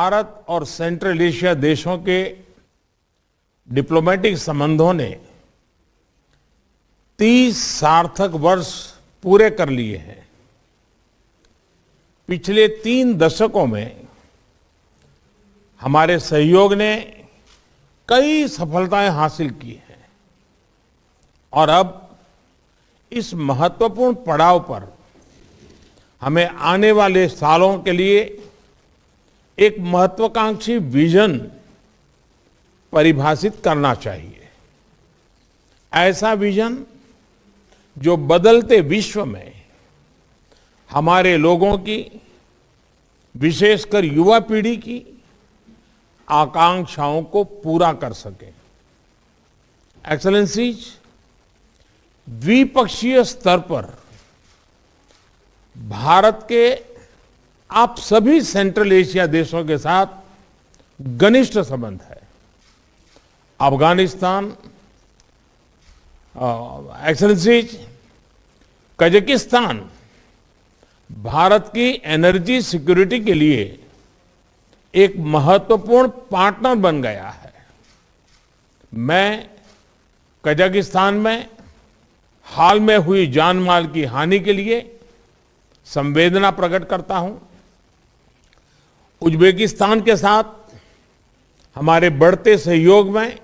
भारत और central Asia देशों के डिप्लोमेटिक संबंधों ने 30 सार्थक वर्ष पूरे कर लिए हैं। पिछले 3 दशकों में हमारे सहयोग ने कई सफलताएं हासिल की हैं और अब इस महत्वपूर्ण पड़ाव पर हमें आने वाले सालों के लिए एक महत्वाकांक्षी विजन परिभाषित करना चाहिए। ऐसा विजन जो बदलते विश्व में हमारे लोगों की, विशेषकर युवा पीढ़ी की आकांक्षाओं को पूरा कर सके। एक्सेलेंसीज, द्विपक्षीय स्तर पर भारत के आप सभी सेंट्रल एशिया देशों के साथ घनिष्ठ संबंध है। अफगानिस्तान, एक्सेलेंसीज, कजाकिस्तान भारत की एनर्जी सिक्योरिटी के लिए एक महत्वपूर्ण पार्टनर बन गया है। मैं कजाकिस्तान में हाल में हुई जान माल की हानि के लिए संवेदना प्रकट करता हूं। उज्बेकिस्तान के साथ हमारे बढ़ते सहयोग में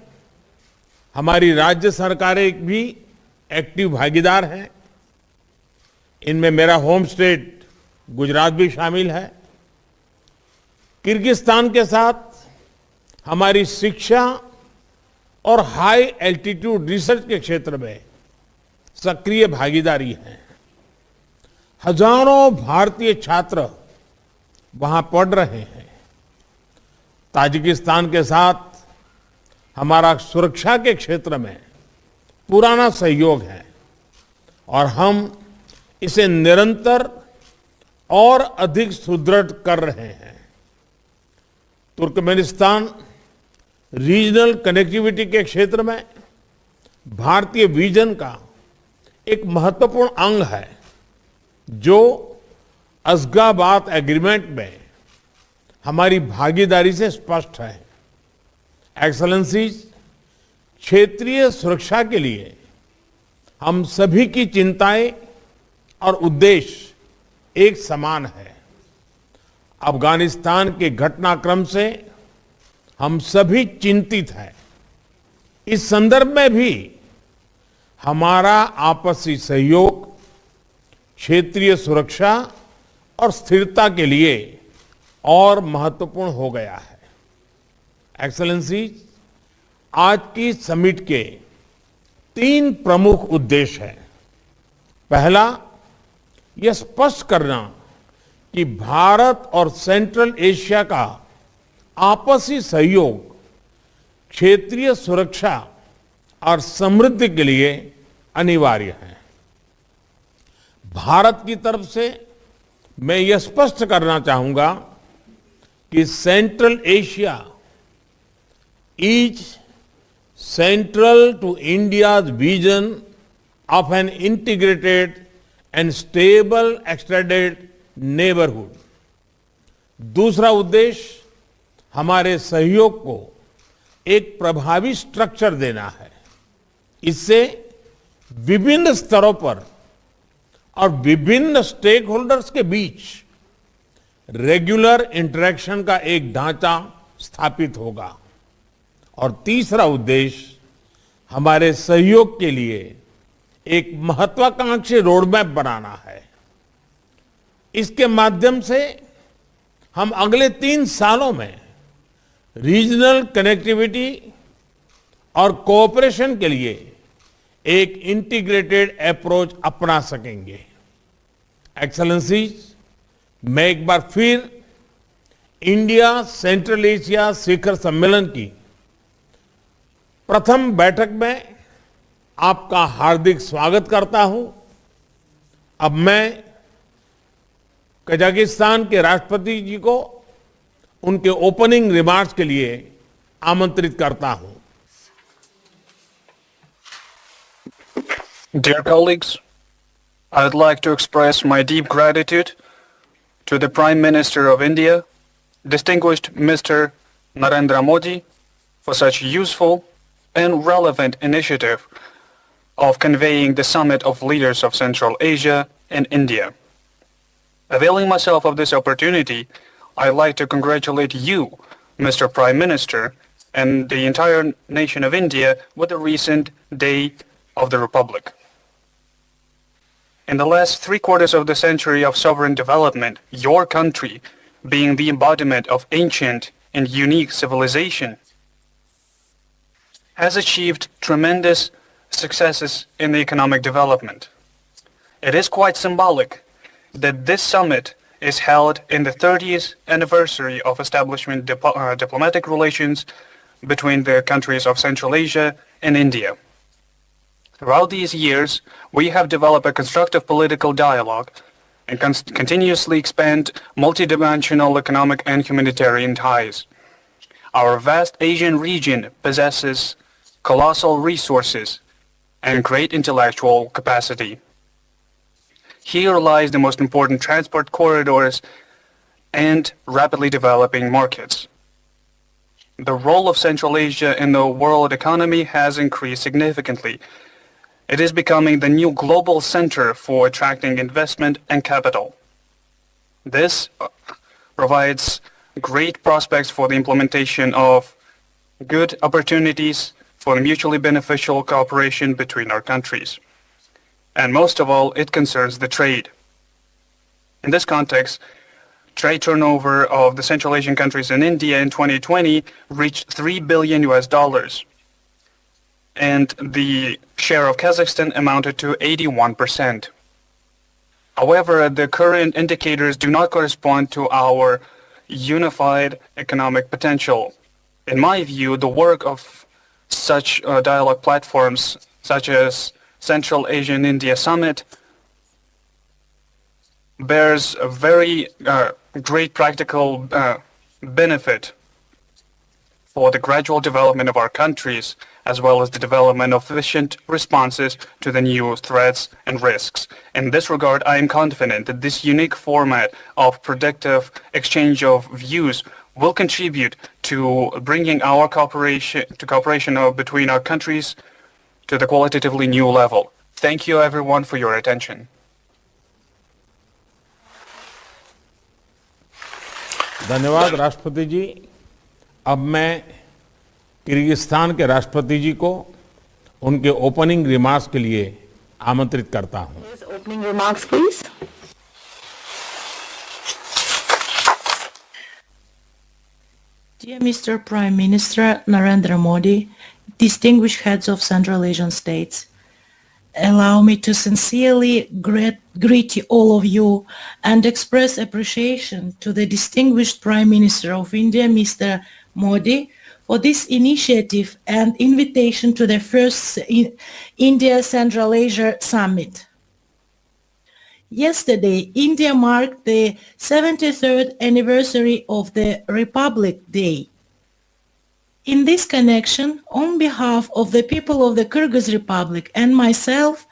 हमारी राज्य सरकारें भी एक्टिव भागीदार हैं। इनमें मेरा होम स्टेट गुजरात भी शामिल है। किर्गिस्तान के साथ हमारी शिक्षा और हाई एल्टीट्यूड रिसर्च के क्षेत्र में सक्रिय भागीदारी है। हजारों भारतीय छात्र वहां पढ़ रहे हैं। ताजिकिस्तान के साथ हमारा सुरक्षा के क्षेत्र में पुराना सहयोग है और हम इसे निरंतर और अधिक सुदृढ़ कर रहे हैं। तुर्कमेनिस्तान रीजनल कनेक्टिविटी के क्षेत्र में भारतीय विजन का एक महत्वपूर्ण अंग है, जो अशगाबाद एग्रीमेंट में हमारी भागीदारी से स्पष्ट है। एक्सेलेंसीज, क्षेत्रीय सुरक्षा के लिए हम सभी की चिंताएं और उद्देश्य एक समान है। अफगानिस्तान के घटनाक्रम से हम सभी चिंतित हैं। इस संदर्भ में भी हमारा आपसी सहयोग क्षेत्रीय सुरक्षा और स्थिरता के लिए और महत्वपूर्ण हो गया है। एक्सेलेंसीज, आज की समिट के 3 प्रमुख उद्देश्य हैं। पहला, यह स्पष्ट करना कि भारत और सेंट्रल एशिया का आपसी सहयोग क्षेत्रीय सुरक्षा और समृद्धि के लिए अनिवार्य है। भारत की तरफ से मैं यह स्पष्ट करना चाहूंगा कि central Asia is central to India's vision of an integrated and stable extended neighbourhood. दूसरा उद्देश्य हमारे सहयोग को एक प्रभावी स्ट्रक्चर देना है। इससे विभिन्न स्तरों पर और विभिन्न स्टेक होल्डर्स के बीच रेगुलर इंटरेक्शन का एक ढांचा स्थापित होगा। और तीसरा उद्देश्य हमारे सहयोग के लिए एक महत्वाकांक्षी रोडमैप बनाना है। इसके माध्यम से हम अगले 3 सालों में रीजनल कनेक्टिविटी और कोऑपरेशन के लिए एक इंटीग्रेटेड अप्रोच अपना सकेंगे। एक्सेलेंसीज, मैं एक बार फिर इंडिया सेंट्रल एशिया शिखर सम्मेलन की प्रथम बैठक में आपका हार्दिक स्वागत करता हूं। अब मैं कजाकिस्तान के राष्ट्रपति जी को उनके ओपनिंग रिमार्क्स के लिए आमंत्रित करता हूं। Dear colleagues, I would like to express my deep gratitude to the Prime Minister of India distinguished Mr. Narendra Modi for such useful and relevant initiative of conveying the summit of leaders of Central Asia and India. Availing myself of this opportunity, I'd like to congratulate you, Mr. Prime Minister, and the entire nation of India with the recent Day of the Republic. In the last 3/4 of the century of sovereign development, your country, being the embodiment of ancient and unique civilization, has achieved tremendous successes in the economic development. It is quite symbolic that this summit is held in the 30th anniversary of establishment diplomatic relations between the countries of Central Asia and India. Throughout these years, we have developed a constructive political dialogue and continuously expand multidimensional economic and humanitarian ties. Our vast Asian region possesses colossal resources and great intellectual capacity. Here lies the most important transport corridors and rapidly developing markets. The role of Central Asia in the world economy has increased significantly. It is becoming the new global center for attracting investment and capital. This provides great prospects for the implementation of good opportunities for mutually beneficial cooperation between our countries. And most of all, it concerns the trade. In this context, trade turnover of the Central Asian countries and India in 2020 reached $3 billion, and the share of Kazakhstan amounted to 81%. However, the current indicators do not correspond to our unified economic potential. In my view, the work of such dialogue platforms, such as Central Asian India Summit, bears a very great practical benefit for the gradual development of our countries, as well as the development of efficient responses to the new threats and risks. In this regard, I am confident that this unique format of productive exchange of views will contribute to bringing our cooperation between our countries to the qualitatively new level. Thank you everyone for your attention. धन्यवाद राष्ट्रपति जी। अब मैं Kyrgyzstan के राष्ट्रपति जी को उनके opening remarks के लिए आमंत्रित करता हूं। Opening remarks, please. Dear Mr. Prime Minister Narendra Modi, distinguished heads of Central Asian states, allow me to sincerely greet all of you and express appreciation to the distinguished Prime Minister of India, Mr. Modi, for this initiative and invitation to the first India-Central Asia Summit. Yesterday, India marked the 73rd anniversary of the Republic Day. In this connection, on behalf of the people of the Kyrgyz Republic and myself,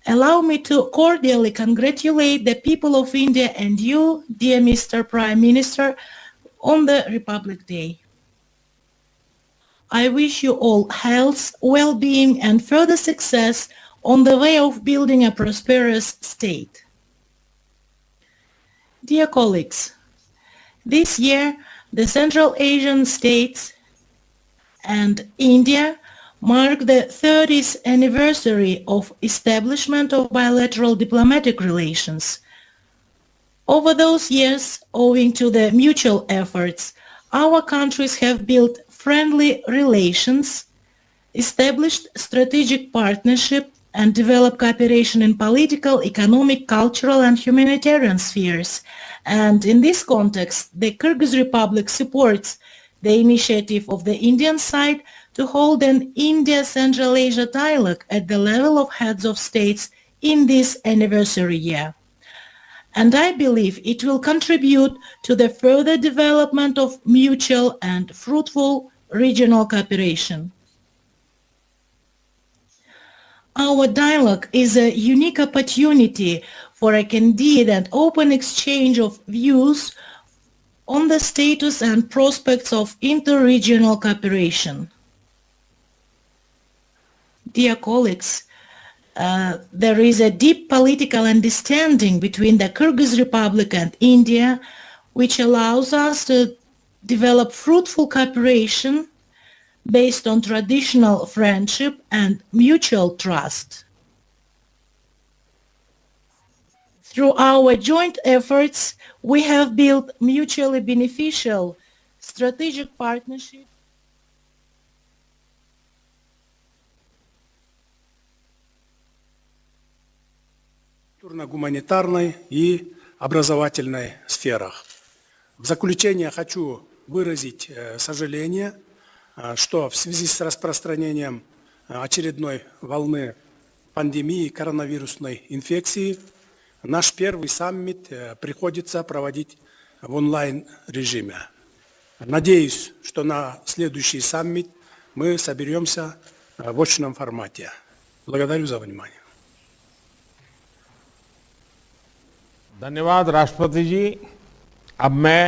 allow me to cordially congratulate the people of India and you, dear Mr. Prime Minister, on the Republic Day. I wish you all health, well-being and further success on the way of building a prosperous state. Dear colleagues, this year the Central Asian states and India mark the 30th anniversary of establishment of bilateral diplomatic relations. Over those years, owing to the mutual efforts, our countries have built friendly relations, established strategic partnership, and developed cooperation in political, economic, cultural, and humanitarian spheres. And in this context, the Kyrgyz Republic supports the initiative of the Indian side to hold an India-Central Asia dialogue at the level of heads of states in this anniversary year. And I believe it will contribute to the further development of mutual and fruitful regional cooperation. Our dialogue is a unique opportunity for a candid and open exchange of views on the status and prospects of inter-regional cooperation. Dear colleagues, there is a deep political understanding between the Kyrgyz Republic and India, which allows us to develop fruitful cooperation based on traditional friendship and mutual trust. Through our joint efforts, we have built mutually beneficial strategic partnerships культурно-гуманитарной и образовательной сферах. В заключение хочу выразить сожаление, что в связи с распространением очередной волны пандемии коронавирусной инфекции наш первый саммит приходится проводить в онлайн-режиме. Надеюсь, что на следующий саммит мы соберемся в очном формате. Благодарю за внимание. धन्यवाद राष्ट्रपति जी। अब मैं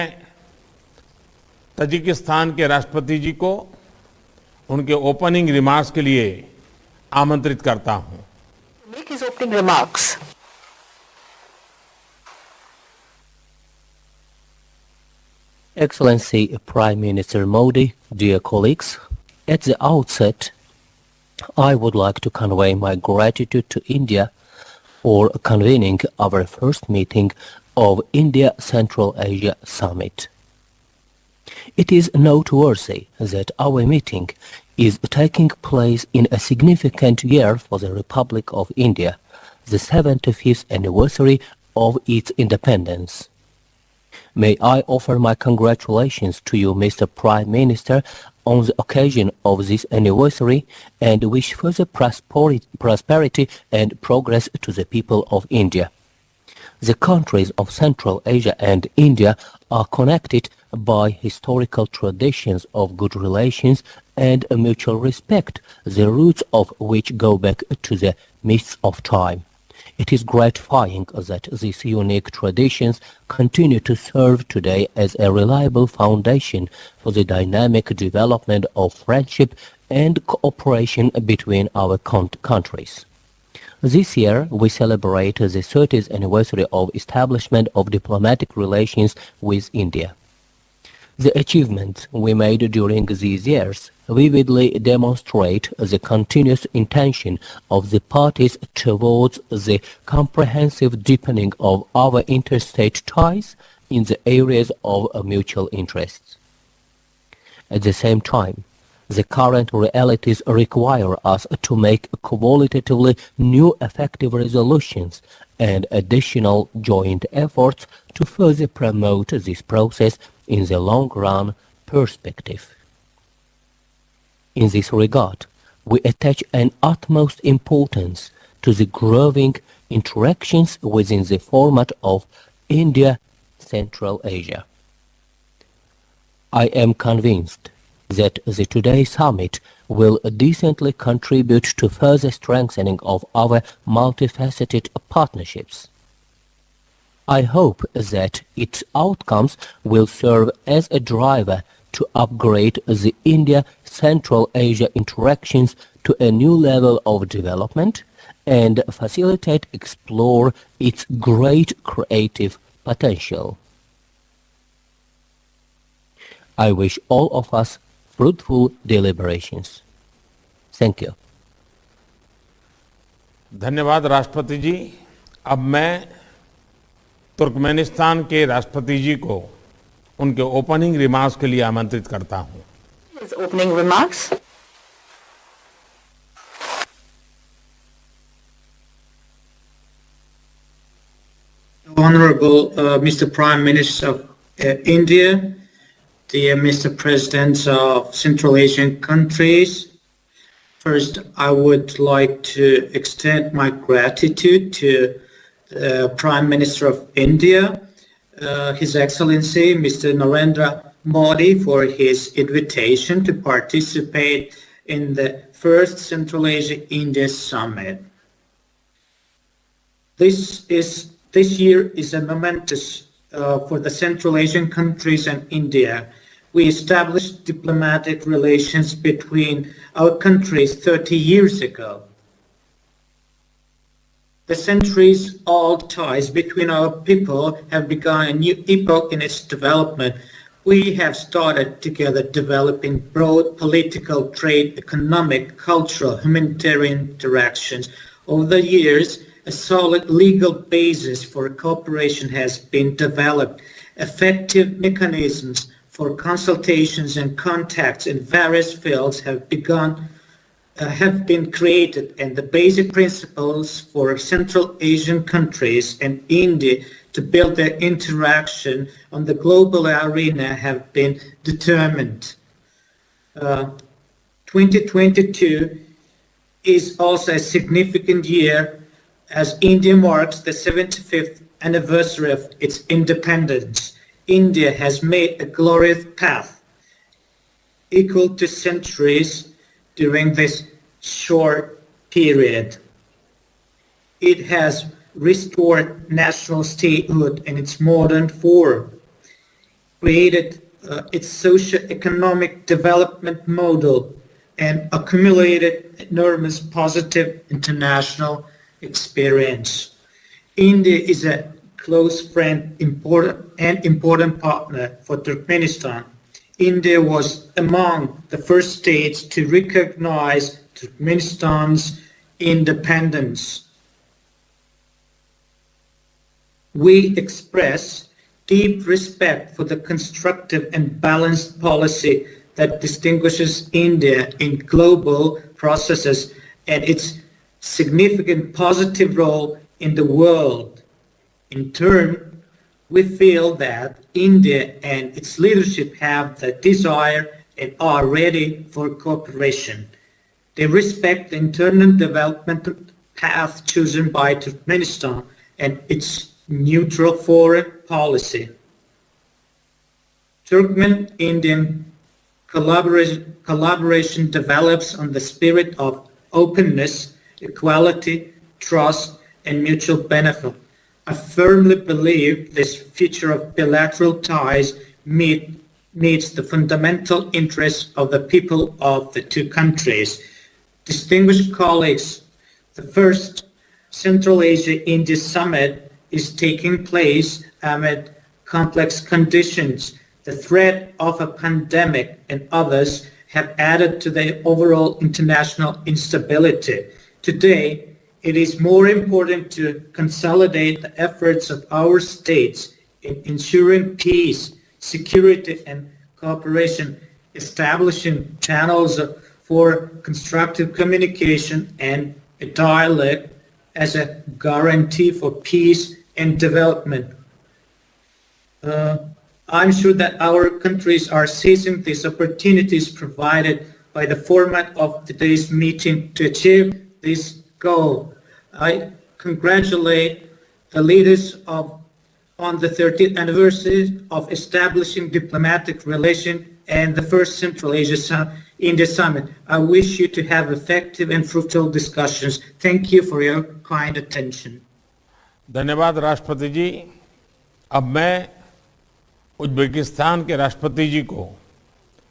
Tajikistan के राष्ट्रपति जी को उनके opening remarks के लिए आमंत्रित करता हूं। Make his opening remarks. Excellency Prime Minister Modi, dear colleagues, at the outset, I would like to convey my gratitude to India for convening our first meeting of India-Central Asia Summit. It is noteworthy that our meeting is taking place in a significant year for the Republic of India, the 75th anniversary of its independence. May I offer my congratulations to you, Mr. Prime Minister, on the occasion of this anniversary and wish further prosperity and progress to the people of India. The countries of Central Asia and India are connected by historical traditions of good relations and a mutual respect, the roots of which go back to the mists of time. It is gratifying that these unique traditions continue to serve today as a reliable foundation for the dynamic development of friendship and cooperation between our countries. This year, we celebrate the 30th anniversary of establishment of diplomatic relations with India. The achievements we made during these years vividly demonstrate the continuous intention of the parties towards the comprehensive deepening of our interstate ties in the areas of mutual interests. At the same time, the current realities require us to make qualitatively new effective resolutions and additional joint efforts to further promote this process in the long-run perspective. In this regard, we attach an utmost importance to the growing interactions within the format of India-Central Asia. I am convinced that the today's summit will decently contribute to further strengthening of our multifaceted partnerships. I hope that its outcomes will serve as a driver to upgrade the India-Central Asia interactions to a new level of development and facilitate explore its great creative potential. I wish all of us fruitful deliberations. Thank you. धन्यवाद राष्ट्रपति जी। अब मैं Turkmenistan के राष्ट्रपति जी को उनके opening remarks के लिए आमंत्रित करता हूं। His opening remarks. Honorable Mr. Prime Minister of India, dear Mr. President of Central Asian countries, first I would like to extend my gratitude to the Prime Minister of India, His Excellency Mr. Narendra Modi, for his invitation to participate in the first Central Asia-India Summit. This year is a momentous for the Central Asian countries and India. We established diplomatic relations between our countries 30 years ago. The centuries-old ties between our people have begun a new epoch in its development. We have started together developing broad political, trade, economic, cultural, humanitarian interactions. Over the years, a solid legal basis for cooperation has been developed. Effective mechanisms for consultations and contacts in various fields have been created, and the basic principles for Central Asian countries and India to build their interaction on the global arena have been determined. 2022 is also a significant year as India marks the 75th anniversary of its independence. India has made a glorious path equal to centuries during this short period. It has restored national statehood in its modern form, created its socio-economic development model, and accumulated enormous positive international experience. India is a close friend, important partner for Turkmenistan. India was among the first states to recognize Turkmenistan's independence. We express deep respect for the constructive and balanced policy that distinguishes India in global processes and its significant positive role in the world. In turn, we feel that India and its leadership have the desire and are ready for cooperation. They respect the internal development path chosen by Turkmenistan and its neutral foreign policy. Turkmen-Indian collaboration develops on the spirit of openness, equality, trust, and mutual benefit. I firmly believe this future of bilateral ties meets the fundamental interests of the people of the two countries. Distinguished colleagues, the first Central Asia-India Summit is taking place amid complex conditions. The threat of a pandemic and others have added to the overall international instability. Today, it is more important to consolidate the efforts of our states in ensuring peace, security, and cooperation, establishing channels for constructive communication and a dialogue as a guarantee for peace and development. I'm sure that our countries are seizing these opportunities provided by the format of today's meeting to achieve this goal. I congratulate the leaders on the 30th anniversary of establishing diplomatic relations and the first Central Asia-India Summit. I wish you to have effective and fruitful discussions. Thank you for your kind attention. धन्यवाद राष्ट्रपति जी। अब मैं Uzbekistan के राष्ट्रपति जी को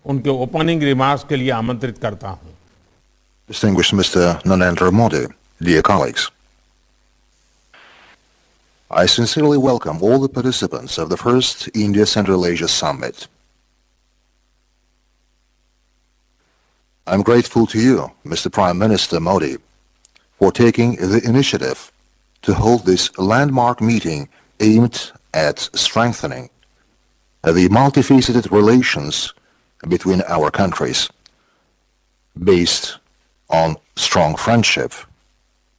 उनके opening remarks के लिए आमंत्रित करता हूं। Distinguished Mr. Narendra Modi, dear colleagues, I sincerely welcome all the participants of the first India-Central Asia Summit. I'm grateful to you, Mr. Prime Minister Modi, for taking the initiative to hold this landmark meeting aimed at strengthening the multifaceted relations between our countries, based on strong friendship,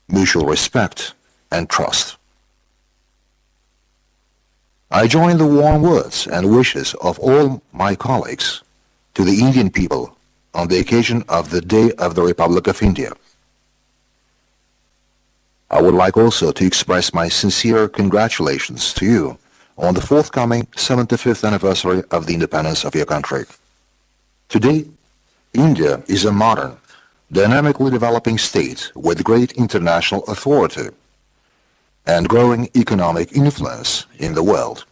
mutual respect, and trust. I join the warm words and wishes of all my colleagues to the Indian people on the occasion of the Day of the Republic of India. I would like also to express my sincere congratulations to you on the forthcoming 75th anniversary of the independence of your country. Today, India is a modern, dynamically developing state with great international authority and growing economic influence in the world.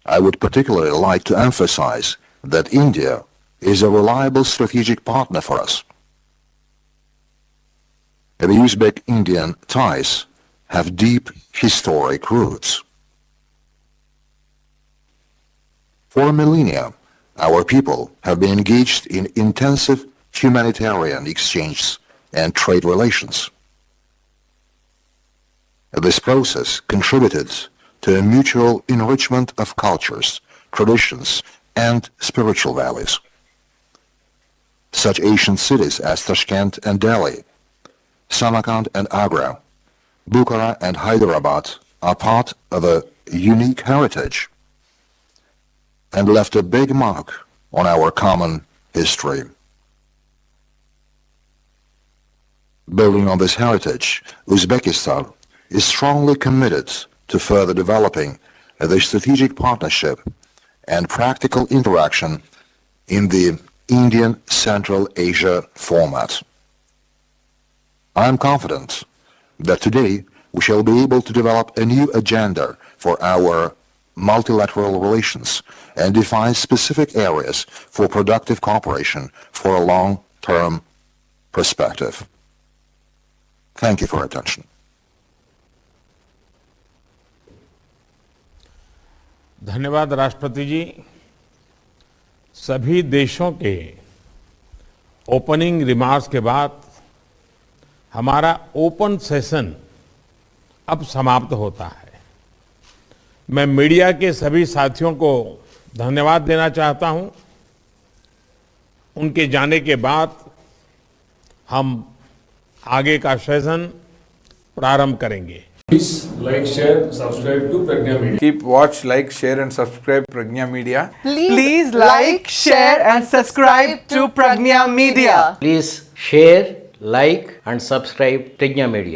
I would particularly like to emphasize that India is a reliable strategic partner for us. The Uzbek-Indian ties have deep historic roots. For millennia, our people have been engaged in intensive humanitarian exchanges and trade relations. This process contributed to a mutual enrichment of cultures, traditions, and spiritual values. Such ancient cities as Tashkent and Delhi, Samarkand and Agra, Bukhara and Hyderabad are part of a unique heritage and left a big mark on our common history. Building on this heritage, Uzbekistan is strongly committed to further developing the strategic partnership and practical interaction in the Indian Central Asia format. I am confident that today we shall be able to develop a new agenda for our multilateral relations and define specific areas for productive cooperation for a long-term perspective. Thank you for your attention. धन्यवाद राष्ट्रपति जी। सभी देशों के opening remarks के बाद हमारा open session अब समाप्त होता है। मैं मीडिया के सभी साथियों को धन्यवाद देना चाहता हूं। उनके जाने के बाद हम आगे का सेशन प्रारंभ करेंगे। Please like, share, subscribe to Pregnya Media. Keep watch, like, share and subscribe Pregnya Media. Please like, share and subscribe to Pregnya Media. Please share, like and subscribe Pregnya Media.